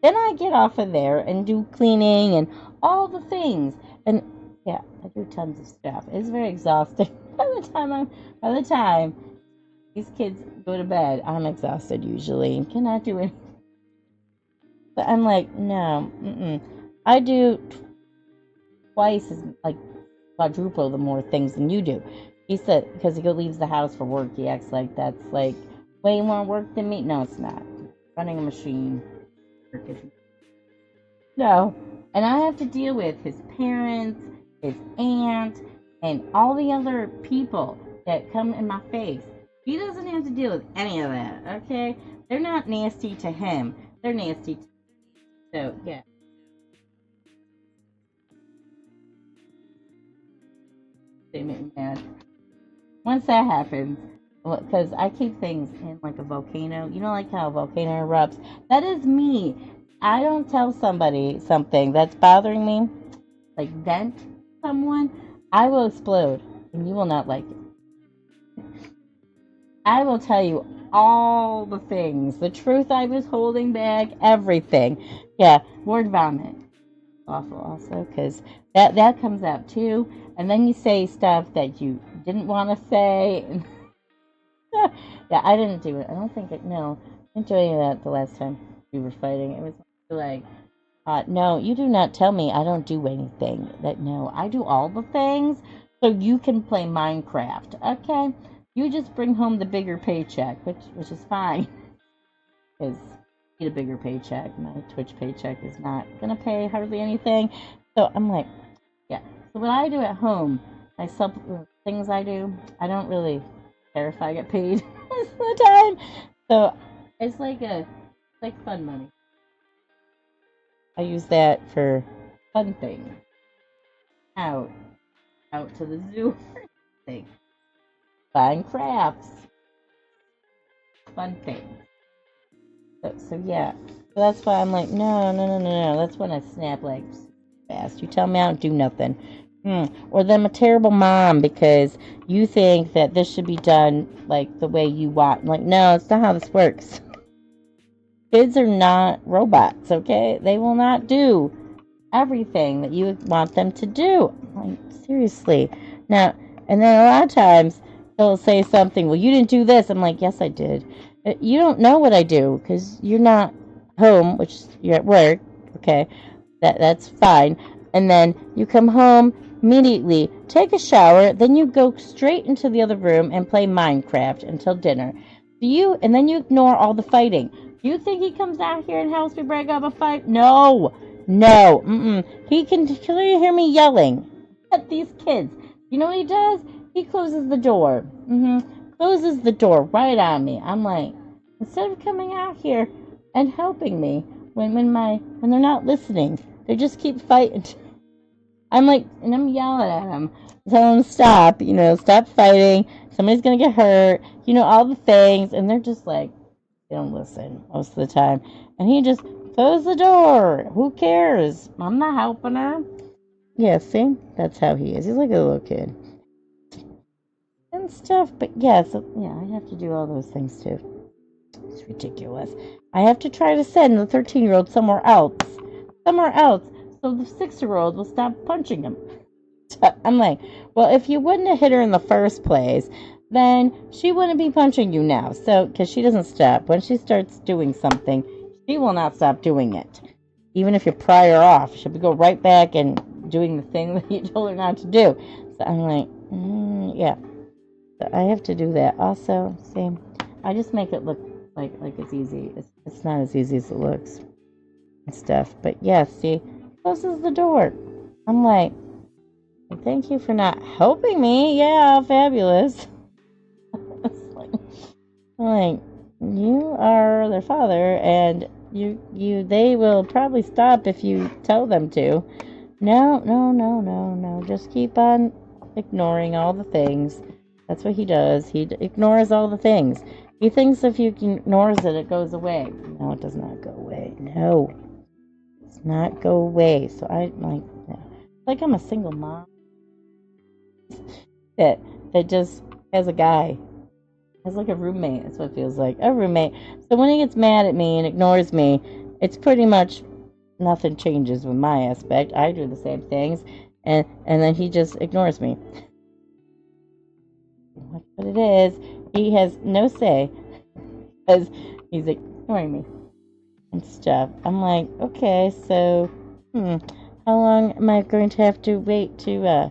Then I get off of there and do cleaning and all the things. And yeah, I do tons of stuff. It's very exhausting. By the time these kids go to bed, I'm exhausted usually and cannot do it. But I'm like, no, mm-mm. I do twice as like quadruple the more things than you do. He said because he leaves the house for work, he acts like that's like way more work than me. No, it's not. Running a machine. No, and I have to deal with his parents, his aunt, and all the other people that come in my face. He doesn't have to deal with any of that. Okay, they're not nasty to him. They're nasty. So yeah, they make me mad. Once that happens, because I keep things in like a volcano. You know, like how a volcano erupts. That is me. I don't tell somebody something that's bothering me, like dent someone, I will explode, and you will not like it. I will tell you all the things, the truth I was holding back, everything. Yeah, word vomit, awful also, because that comes out too, and then you say stuff that you didn't want to say. Yeah, I didn't do it. I don't think it. No, I didn't do any of that the last time we were fighting. It was like, no, you do not tell me I don't do anything. That no, I do all the things so you can play Minecraft. Okay, you just bring home the bigger paycheck, which is fine because I need a bigger paycheck. My Twitch paycheck is not gonna pay hardly anything. So I'm like, yeah. So what I do at home, my things I do, I don't really care if I get paid most of the time. So it's like fun money. I use that for fun things. Out, out to the zoo, thing, buying crafts, fun things. So yeah, so that's why I'm like, no, no, no, no, no. That's when I snap like fast. You tell me I don't do nothing. Or then I'm a terrible mom because you think that this should be done like the way you want. I'm like, no, it's not how this works. Kids are not robots, okay? They will not do everything that you want them to do. Like, seriously. Now, and then a lot of times they'll say something, well, you didn't do this. I'm like, yes, I did. You don't know what I do because you're not home, which you're at work. Okay, that's fine. And then you come home immediately, take a shower, then you go straight into the other room and play Minecraft until dinner. And then you ignore all the fighting. Do you think he comes out here and helps me break up a fight? No, no, mm-mm. He can clearly hear me yelling at these kids. You know what he does? He closes the door. Closes the door right on me. I'm like, instead of coming out here and helping me when they're not listening, they just keep fighting. I'm like, and I'm yelling at them, telling them stop. Stop fighting. Somebody's gonna get hurt. All the things, and they're just like, they don't listen most of the time. And he just close the door. Who cares? I'm not helping her. Yeah, see? That's how he is. He's like a little kid. And stuff. But yeah, so yeah, I have to do all those things too. It's ridiculous. I have to try to send the 13-year-old somewhere else. Somewhere else. So the 6-year-old will stop punching him. I'm like, well, if you wouldn't have hit her in the first place, then she wouldn't be punching you now. So, because she doesn't stop. When she starts doing something, she will not stop doing it. Even if you pry her off, she'll go right back and doing the thing that you told her not to do. So I'm like, yeah. So I have to do that. Also, same. I just make it look like it's easy. It's not as easy as it looks and stuff. But yeah, see, closes the door. I'm like, thank you for not helping me. Yeah, fabulous. It's like you are their father, and they will probably stop if you tell them to. No, no, no, no, no. Just keep on ignoring all the things. That's what he does. He ignores all the things. He thinks if he ignores it, it goes away. No, it does not go away. No, it does not go away. So I like, yeah. Like I'm a single mom that just has a guy, has like a roommate. That's what it feels like, a roommate. So when he gets mad at me and ignores me, it's pretty much nothing changes with my aspect. I do the same things, and then he just ignores me. That's what it is. He has no say because he's ignoring me and stuff. I'm like, okay, so, how long am I going to have to wait to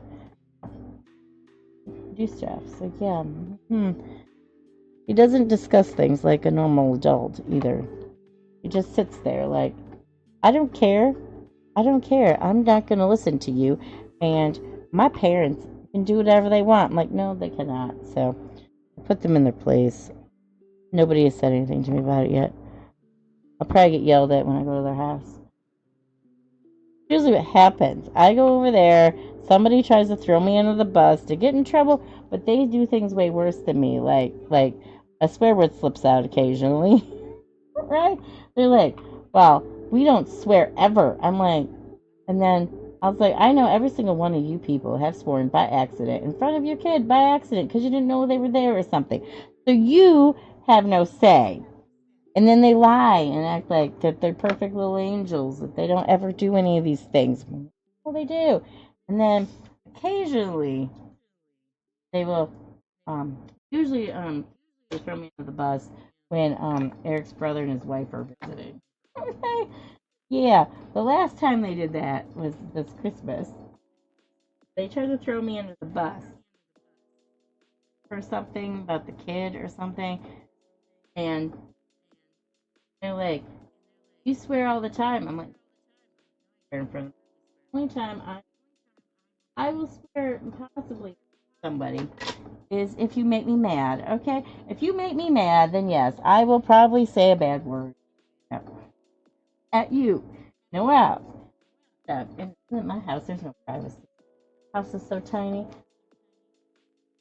do stuff? So yeah, he doesn't discuss things like a normal adult either. He just sits there like, I don't care. I don't care. I'm not going to listen to you. And my parents can do whatever they want. I'm like, no, they cannot. So I put them in their place. Nobody has said anything to me about it yet. I'll probably get yelled at when I go to their house. Usually what happens, I go over there, somebody tries to throw me under the bus to get in trouble, but they do things way worse than me. Like a swear word slips out occasionally. Right? They're like, well, we don't swear ever. I'm like, and then I was like, I know every single one of you people have sworn by accident in front of your kid by accident because you didn't know they were there or something. So you have no say. And then they lie and act like that they're perfect little angels, that they don't ever do any of these things. Well, they do. And then occasionally they will, usually, they throw me under the bus when Eric's brother and his wife are visiting. Okay. Yeah, the last time they did that was this Christmas. They tried to throw me under the bus for something about the kid or something, and they're like, "You swear all the time." I'm like, "In front of the only time I will swear possibly to somebody is if you make me mad. Okay, if you make me mad, then yes, I will probably say a bad word at you. No else. In my house, there's no privacy. House is so tiny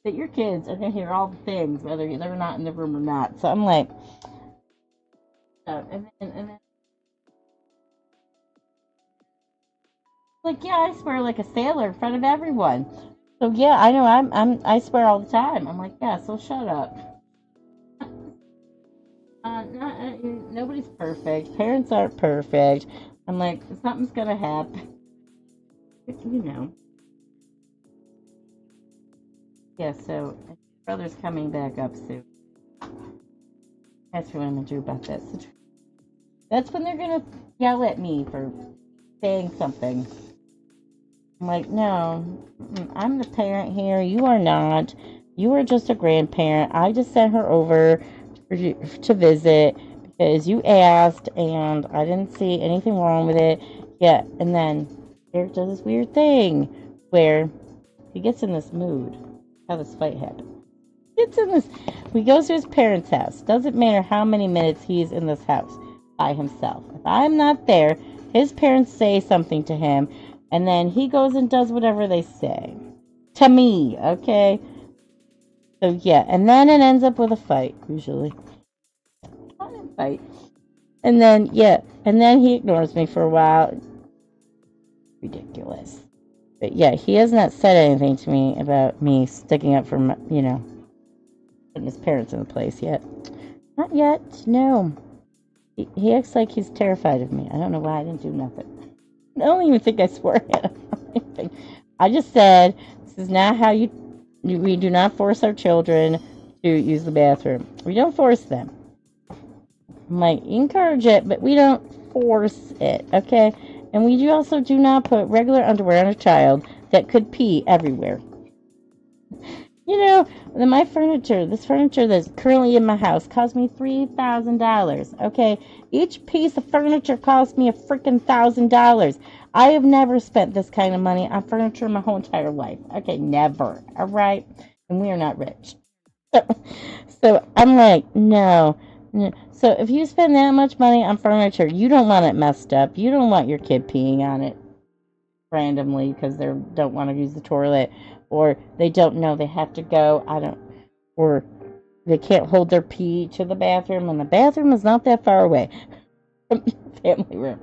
that your kids are gonna hear all the things, whether they're not in the room or not. So I'm like, and then like, yeah, I swear like a sailor in front of everyone. So yeah, I know I swear all the time. I'm like, yeah, so shut up. Not, nobody's perfect. Parents aren't perfect. I'm like, something's gonna happen. You know. Yeah. So brother's coming back up soon. That's what I'm gonna do about this. That's when they're gonna yell at me for saying something. I'm like, no, I'm the parent here. You are not. You are just a grandparent. I just sent her over to visit because you asked, and I didn't see anything wrong with it. Yeah, and then Eric does this weird thing where he gets in this mood. How this fight happened. Gets in this. He goes to his parents' house. Doesn't matter how many minutes he's in this house by himself. If I'm not there, his parents say something to him, and then he goes and does whatever they say to me. Okay. So yeah, and then it ends up with a fight usually. Not a fight. And then yeah, and then he ignores me for a while. Ridiculous. But yeah, he has not said anything to me about me sticking up for my, putting his parents in the place yet. Not yet. No. He acts like he's terrified of me. I don't know why I didn't do nothing. I don't even think I swore at him. I just said, this is not how we do not force our children to use the bathroom. We don't force them. I'm like, encourage it, but we don't force it, okay? And we also do not put regular underwear on a child that could pee everywhere. This furniture that's currently in my house cost me $3,000. Okay, each piece of furniture cost me a freaking $1,000. I have never spent this kind of money on furniture my whole entire life. Okay, never. All right, and we are not rich. So I'm like, no. So if you spend that much money on furniture, you don't want it messed up. You don't want your kid peeing on it randomly because they don't want to use the toilet, or they don't know they have to go. Or they can't hold their pee to the bathroom, and the bathroom is not that far away from the family room.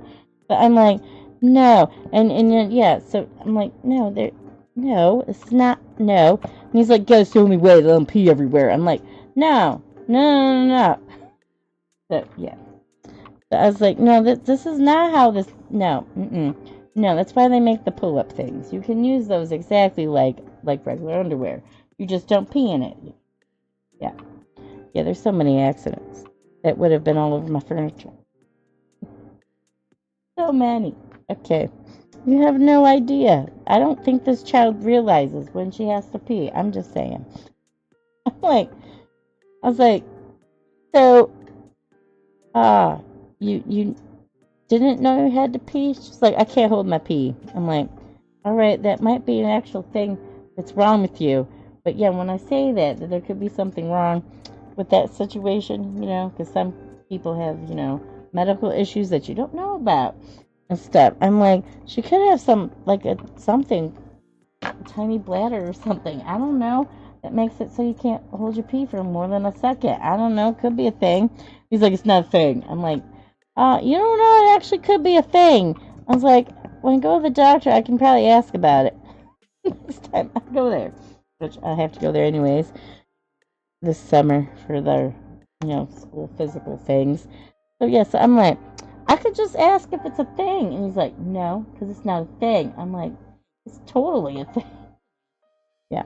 But I'm like, no, and yeah. So I'm like, no, it's not no. And he's like, yeah, it's the only way. Let them pee everywhere. I'm like, no. So yeah. I was like, no, this is not how this. No, no. That's why they make the pull-up things. You can use those exactly like regular underwear. You just don't pee in it. Yeah, yeah. There's so many accidents that would have been all over my furniture. So many. Okay. You have no idea. I don't think this child realizes when she has to pee. I'm just saying. I'm like, I was like, so, ah, you didn't know you had to pee? She's like, I can't hold my pee. I'm like, all right, that might be an actual thing that's wrong with you. But yeah, when I say that there could be something wrong with that situation, because some people have, medical issues that you don't know about and stuff. I'm like, she could have some, like something, a tiny bladder or something. I don't know. That makes it so you can't hold your pee for more than a second. I don't know. Could be a thing. He's like, it's not a thing. I'm like, you don't know. It actually could be a thing. I was like, when I go to the doctor, I can probably ask about it next time I go there. Which I have to go there anyways this summer for their, school physical things. So yeah, so I'm like, I could just ask if it's a thing. And he's like, no, because it's not a thing. I'm like, it's totally a thing. Yeah.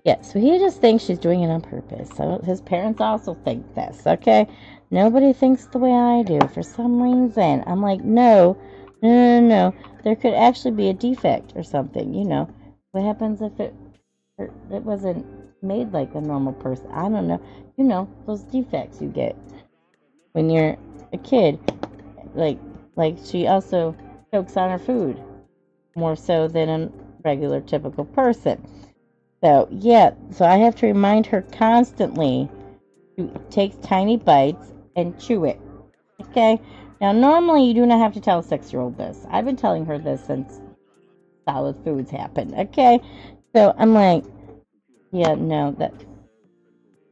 Yeah, so he just thinks she's doing it on purpose. So his parents also think this, okay? Nobody thinks the way I do for some reason. I'm like, no, no, no, no. There could actually be a defect or something, What happens if it wasn't made like a normal person? I don't know. Those defects you get when you're a kid. Like she also chokes on her food more so than a regular typical person. So yeah, so I have to remind her constantly to take tiny bites and chew it. Okay? Now normally you do not have to tell a 6-year-old this. I've been telling her this since solid foods happened. Okay? So I'm like, yeah, no, that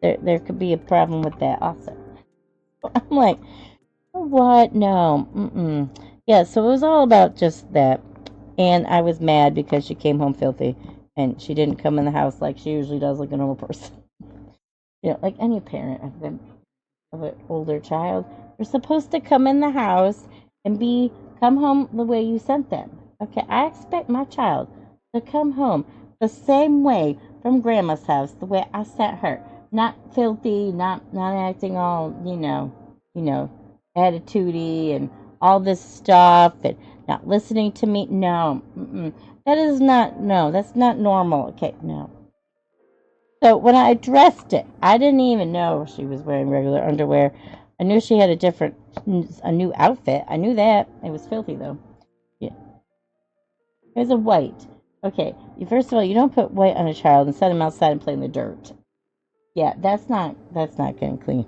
there could be a problem with that also. I'm like, what? No. Yeah, so it was all about just that. And I was mad because she came home filthy and she didn't come in the house like she usually does, like a normal person. Like any parent of an older child, they're supposed to come in the house and come home the way you sent them. Okay, I expect my child to come home the same way from grandma's house, the way I sent her. Not filthy, not acting all, attitudey and all this stuff and not listening to me. No, that is not, no, that's not normal. Okay, no. So when I addressed it, I didn't even know she was wearing regular underwear. I knew she had a new outfit. I knew that. It was filthy though. Yeah. It was a white. Okay, first of all, you don't put white on a child and set him outside and play in the dirt. Yeah, that's not getting clean.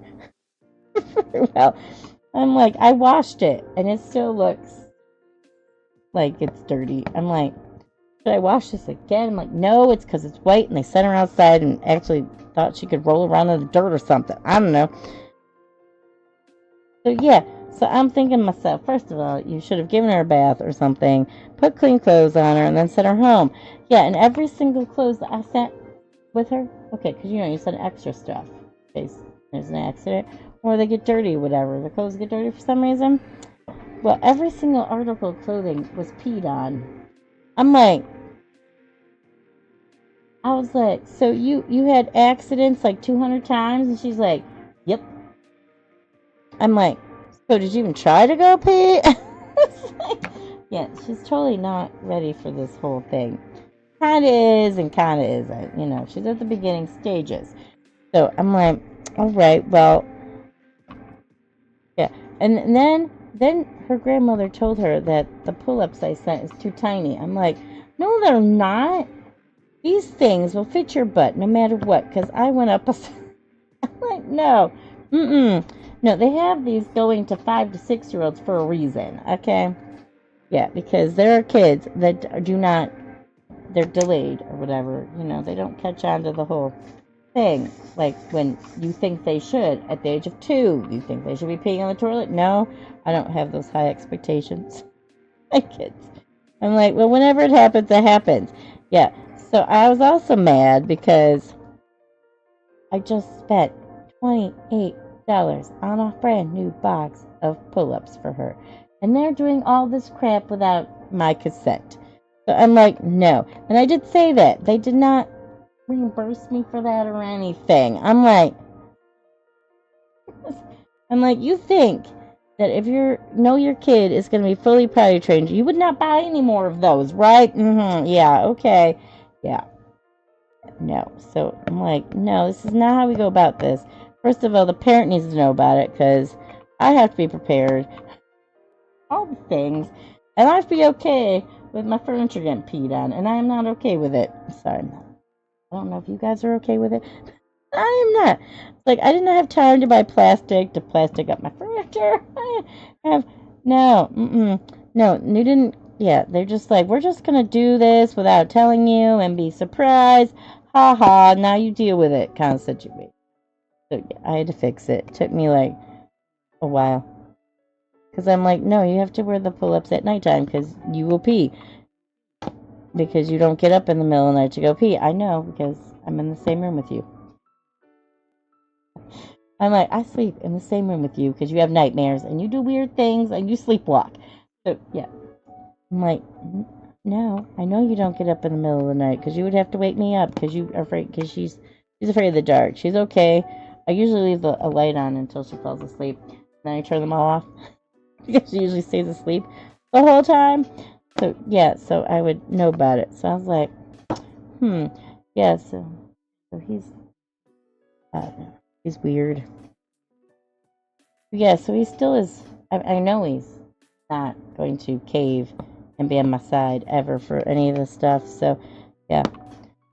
Well, I'm like, I washed it and it still looks like it's dirty. I'm like, should I wash this again? I'm like, no, it's because it's white and they sent her outside and actually thought she could roll around in the dirt or something. I don't know. So yeah, so I'm thinking to myself, first of all, you should have given her a bath or something, put clean clothes on her, and then sent her home. Yeah, and every single clothes that I sent with her, okay, because you send extra stuff in case there's an accident or they get dirty, whatever. The clothes get dirty for some reason. Well, every single article of clothing was peed on. I'm like, I was like, so you had accidents like 200 times? And she's like, yep. I'm like, so did you even try to go pee? Yeah, she's totally not ready for this whole thing. Kind of is and kind of isn't. She's at the beginning stages. So I'm like, all right, well, yeah. And then her grandmother told her that the pull-ups I sent is too tiny. I'm like, no, they're not. These things will fit your butt no matter what. Because I went up I'm like, no. No, they have these going to 5 to 6-year-olds for a reason. Okay? Yeah, because there are kids that do not, they're delayed or whatever. They don't catch on to the whole thing. Like when you think they should at the age of 2, you think they should be peeing on the toilet. No, I don't have those high expectations. My kids. I'm like, well, whenever it happens, it happens. Yeah. So I was also mad because I just spent on a brand new box of pull-ups for her. And they're doing all this crap without my consent. So I'm like, no. And I did say that. They did not reimburse me for that or anything. I'm like, you think that if you know your kid is going to be fully potty trained, you would not buy any more of those, right? Yeah, okay. Yeah. No. So I'm like, no, this is not how we go about this. First of all, the parent needs to know about it because I have to be prepared. All the things. And I have to be okay with my furniture getting peed on. And I am not okay with it. Sorry, I'm not. I don't know if you guys are okay with it. I am not. It's like, I did not have time to buy plastic to plastic up my furniture. I have, no, no, you didn't, yeah, they're just like, we're just going to do this without telling you and be surprised. Ha ha, now you deal with it kind of situation. So yeah, I had to fix it. It took me like a while. Because I'm like, no, you have to wear the pull-ups at nighttime because you will pee. Because you don't get up in the middle of the night to go pee. I know because I'm in the same room with you. I'm like, I sleep in the same room with you because you have nightmares and you do weird things and you sleepwalk. So, yeah. I'm like, no, I know you don't get up in the middle of the night because you would have to wake me up because you are afraid, because she's afraid of the dark. She's okay. I usually leave a light on until she falls asleep. Then I turn them all off because she usually stays asleep the whole time. So, yeah, so I would know about it. So I was like, yeah, so he's, I don't know. He's weird. Yeah, so he still is. I know he's not going to cave and be on my side ever for any of this stuff. So, yeah.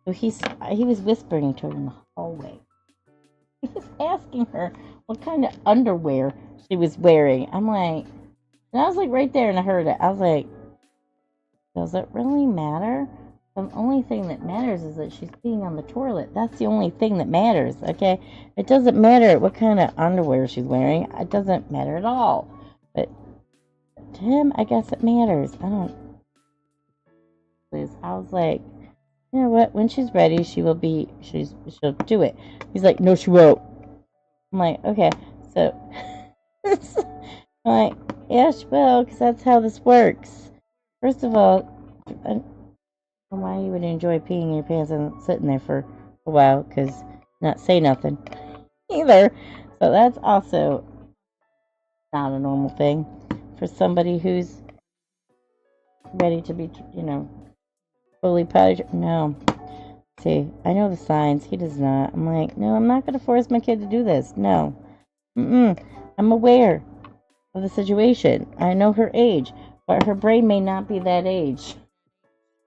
So he was whispering to her in the hallway. He was asking her what kind of underwear she was wearing. I'm like, and I was like right there and I heard it. I was like, does it really matter? The only thing that matters is that she's peeing on the toilet. That's the only thing that matters, okay? It doesn't matter what kind of underwear she's wearing. It doesn't matter at all. But to him, I guess it matters. I don't. Please. I was like, you know what? When she's ready, she'll do it. He's like, no, she won't. I'm like, okay. So, I'm like, yeah, she will, because that's how this works. First of all, why you would enjoy peeing in your pants and sitting there for a while, because not say nothing either. So that's also not a normal thing for somebody who's ready to be, fully potty. No. See, I know the signs. He does not. I'm like, no, I'm not going to force my kid to do this. No. I'm aware of the situation. I know her age, but her brain may not be that age.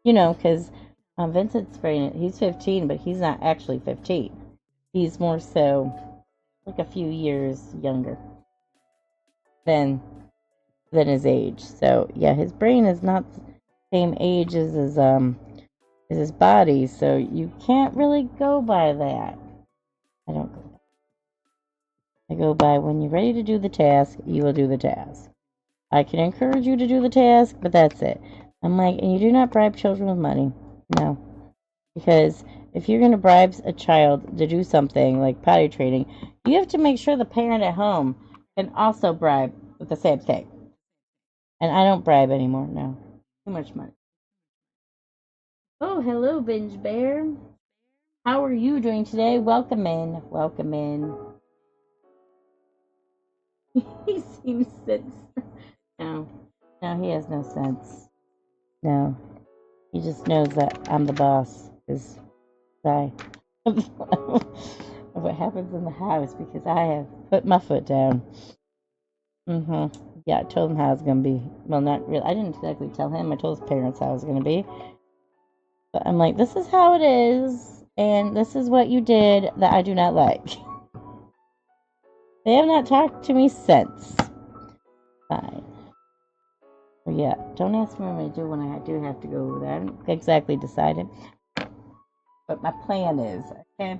Because Vincent's brain, he's 15, but he's not actually 15. He's more so like a few years younger than his age. So yeah, his brain is not the same age as his body. So you can't really go by that. I don't go. I go by when you're ready to do the task, you will do the task. I can encourage you to do the task, but that's it. I'm like, and you do not bribe children with money. No. Because if you're going to bribe a child to do something like potty training, you have to make sure the parent at home can also bribe with the same thing. And I don't bribe anymore, no. Too much money. Oh, hello, Binge Bear. How are you doing today? Welcome in. Welcome in. He seems sense. No. No, he has no sense. No. He just knows that I'm the boss. Because I of what happens in the house because I have put my foot down. Yeah, I told him how it's gonna be. Well, not really. I didn't exactly tell him. I told his parents how it was gonna be. But I'm like, this is how it is, and this is what you did that I do not like. They have not talked to me since. Fine. But yeah, don't ask me what I do when I do have to go over there. I haven't exactly decided. But my plan is, okay,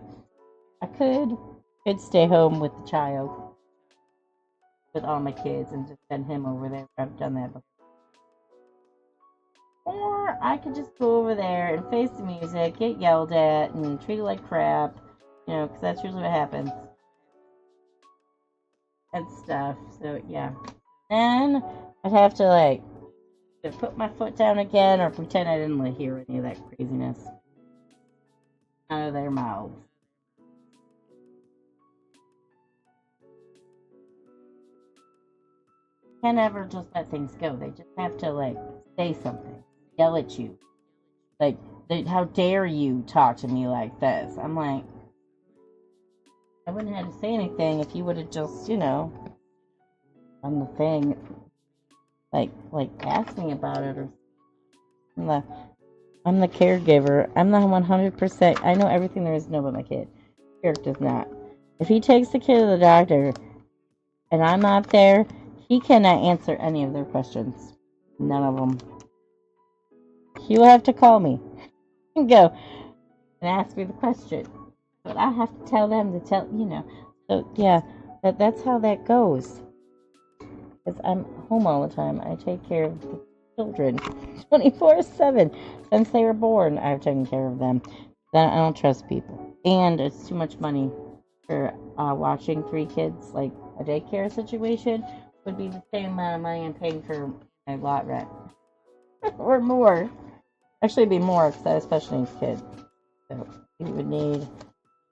I could stay home with the child, with all my kids, and just send him over there. I've done that before. Or I could just go over there and face the music, get yelled at, and treated like crap, because that's usually what happens. and stuff. So yeah. Then I'd have to like to put my foot down again or pretend I didn't like, hear any of that craziness out of their mouths. Can't ever just let things go. They just have to like say something, yell at you, like, how dare you talk to me like this? I'm like, I wouldn't have to say anything if you would have just, done the thing, like ask me about it or I'm the I'm the caregiver. I'm the 100%. I know everything there is to know about my kid. Eric does not. If he takes the kid to the doctor and I'm not there, he cannot answer any of their questions. None of them. He will have to call me and go and ask me the question. But I have to tell them to tell. So, yeah, that's how that goes. Because I'm home all the time. I take care of the children 24/7. Since they were born, I've taken care of them. Then I don't trust people. And it's too much money for watching 3 kids. Like a daycare situation would be the same amount of money I'm paying for my lot rent. Or more. Actually, it'd be more because I have special needs kids. So you would need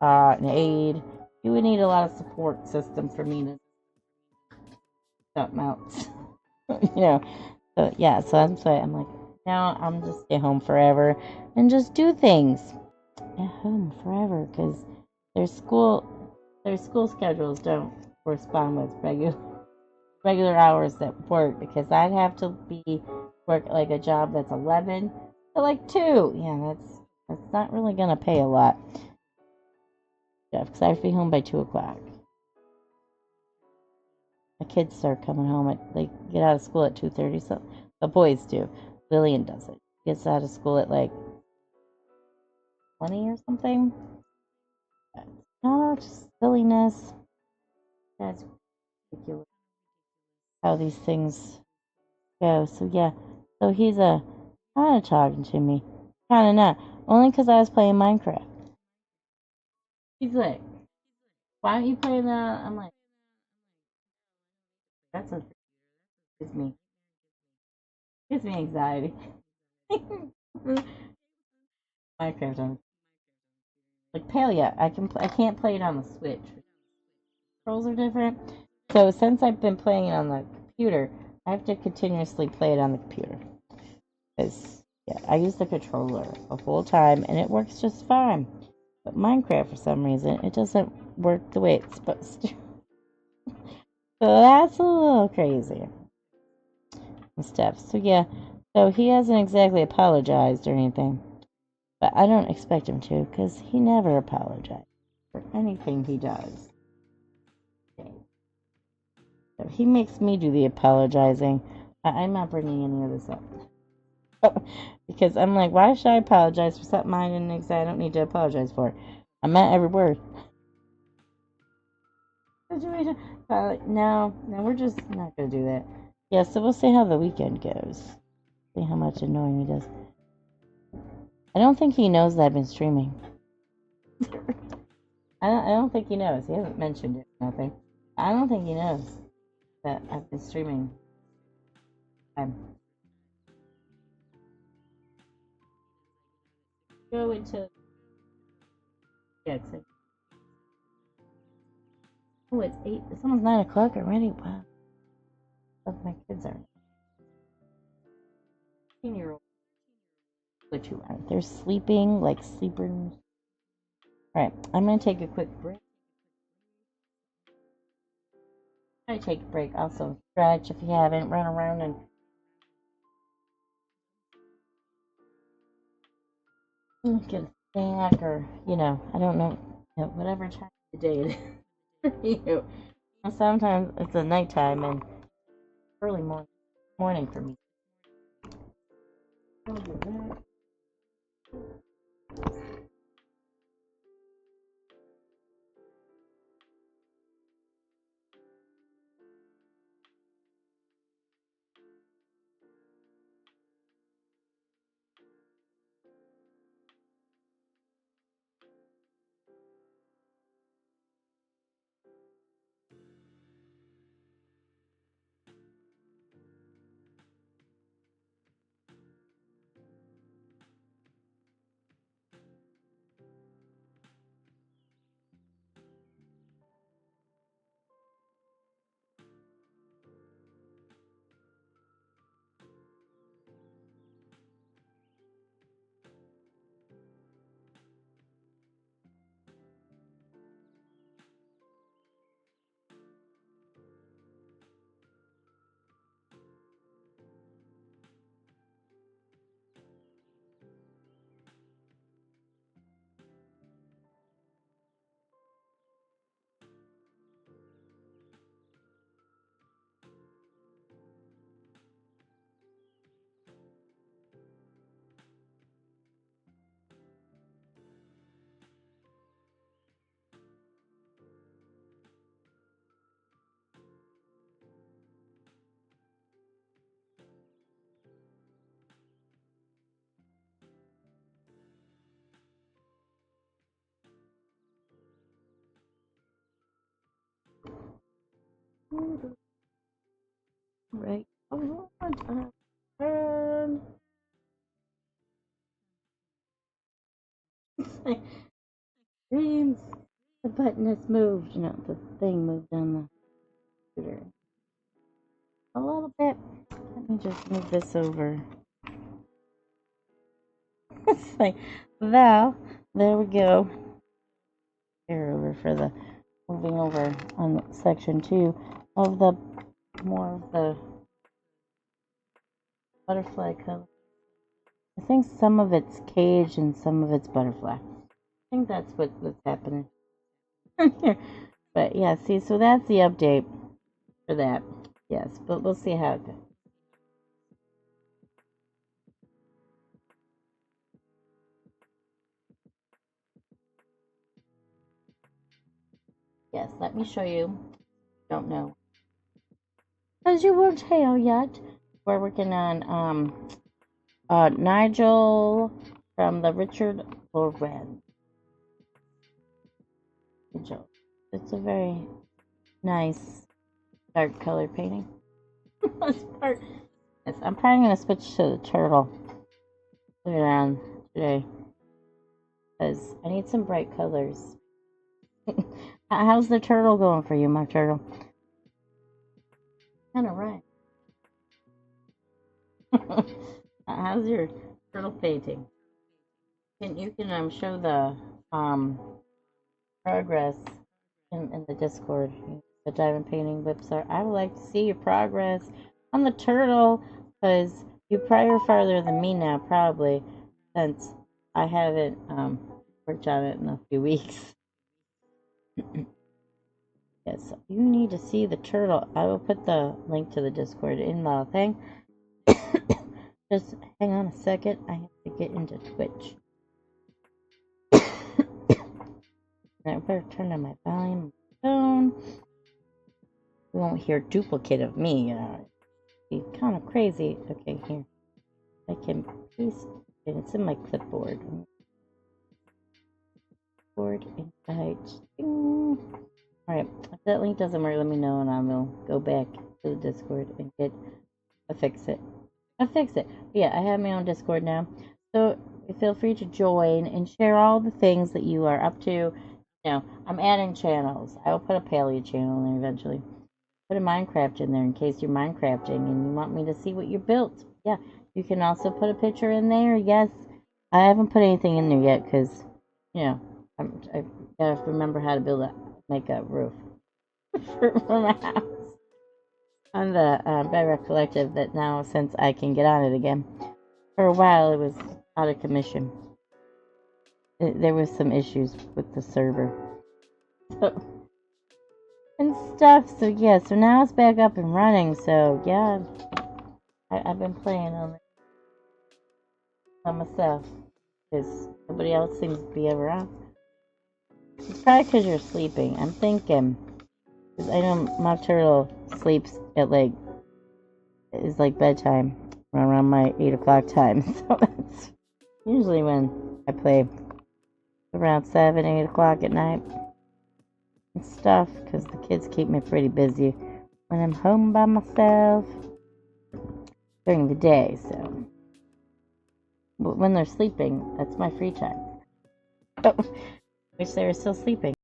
an aide. You would need a lot of support system for me to something else. you know. So yeah, so I'm sorry. I'm like, now I'm just stay home forever and just do things at home forever because their school their school schedules don't correspond with regular hours at work because I'd have to be work like a job that's 11 to like 2. Yeah, that's not really gonna pay a lot, Jeff, because I have to be home by 2 o'clock. The kids start coming home at they get out of school at 2:30. So the boys do. Lillian doesn't. Gets out of school at like 20 or something. I don't know, just silliness. That's ridiculous how these things go. So yeah, so he's kind of talking to me, kind of not. Only because I was playing Minecraft. He's like, "Why aren't you playing that?" I'm like, "That's what gives me anxiety." Minecraft on like Palia. I can't play it on the Switch. Controls are different. So since I've been playing it on the computer, I have to continuously play it on the computer. Because yeah, I use the controller the whole time and it works just fine. But Minecraft, for some reason, it doesn't work the way it's supposed to. So that's a little crazy and stuff. So yeah, so he hasn't exactly apologized or anything, but I don't expect him to because he never apologizes for anything he does. So he makes me do the apologizing. I'm not bringing any of this up. Because I'm like, why should I apologize for something I didn't exactly I don't need to apologize for? I meant every word. No, we're just not gonna do that. Yeah, so we'll see how the weekend goes. See how much annoying he does. I don't think he knows that I've been streaming. I don't think he knows. He hasn't mentioned it. Nothing. I don't think he knows that I've been streaming. I'm go into yeah. It's 8. It's almost 9 o'clock already. Wow. Both my kids are 10-year-old. Which you are. They're sleeping like sleepers. Alright, I'm gonna take a quick break. I take a break. Also stretch if you haven't. Run around and get a snack or I don't know, whatever time of the day it is for you. And sometimes it's a nighttime and early morning for me. I'll do that. Right. Oh, turn. Dreams. The button has moved. No, the thing moved on the computer a little bit. Let me just move this over. It's like, well, there we go. Here over for the moving over on section 2 of the more of the butterfly color. I think some of it's cage and some of it's butterfly. I think that's what's happening here. But yeah, see, so that's the update for that. Yes, but we'll see how it goes. Yes, let me show you. Don't know. Because you weren't here yet. We're working on Nigel from the Richard Lorenz. It's a very nice dark color painting. This part. Yes, I'm probably going to switch to the turtle later on today. Because I need some bright colors. How's the turtle going for you, my turtle? Kind of right. How's your turtle painting? You can show the progress in the Discord. The diamond painting whips are. I would like to see your progress on the turtle because you probably are farther than me now, probably, since I haven't worked on it in a few weeks. Yes, you need to see the turtle. I will put the link to the Discord in the thing. Just hang on a second. I have to get into Twitch. I better turn down my volume on my phone. You won't hear duplicate of me. It'd be kind of crazy. Okay, here. I can paste it. It's in my clipboard. Board invite. Alright, if that link doesn't work, let me know and I will go back to the Discord and fix it. Fix it. Yeah, I have my own Discord now. So feel free to join and share all the things that you are up to. You know, I'm adding channels. I will put a paleo channel in there eventually. Put a Minecraft in there in case you're Minecrafting and you want me to see what you built. Yeah, you can also put a picture in there. Yes, I haven't put anything in there yet because, you know, I gotta remember how to make a roof for my house on the Bedrock Collective that now, since I can get on it again. For a while, it was out of commission. There was some issues with the server. And stuff, so yeah, so now it's back up and running, so yeah, I've been playing on it by myself, because nobody else seems to be ever on. It's probably because you're sleeping, I'm thinking, because I know my turtle sleeps at it's like bedtime, around my 8 o'clock time, so that's usually when I play, around 7, 8 o'clock at night. And stuff because the kids keep me pretty busy when I'm home by myself during the day. So, but when they're sleeping, that's my free time. Which they were still sleeping.